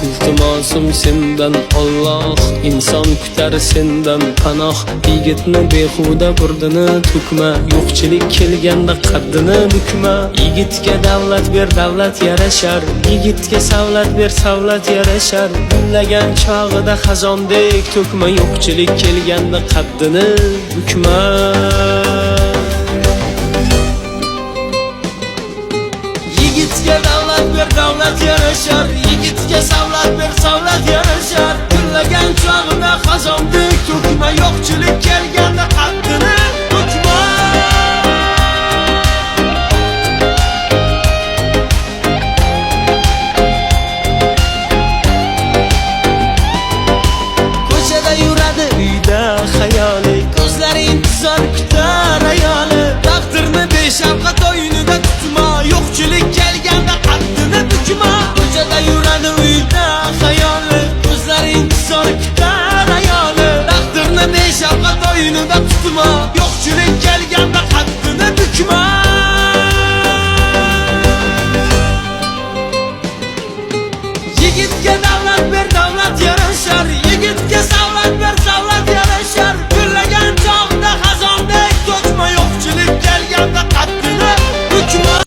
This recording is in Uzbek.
İltimosum sendan Allah, inson kutar sendan panoh. Yigitni behuda burdini to'kma, yo'qchilik kelganda qaddini bukma. Yigitga davlat ber, davlat yarashar, yigitga savlat ber, savlat yarashar. Gullagan chog'ida xazondek to'kma, yo'qchilik kelganda qaddini bukma. Yigitga davlat ber, davlat yarashar, yigitga savlat ber, savlat yarashar. Gullagan chog'ida xazondek to'kma, yo'qchilik kelganda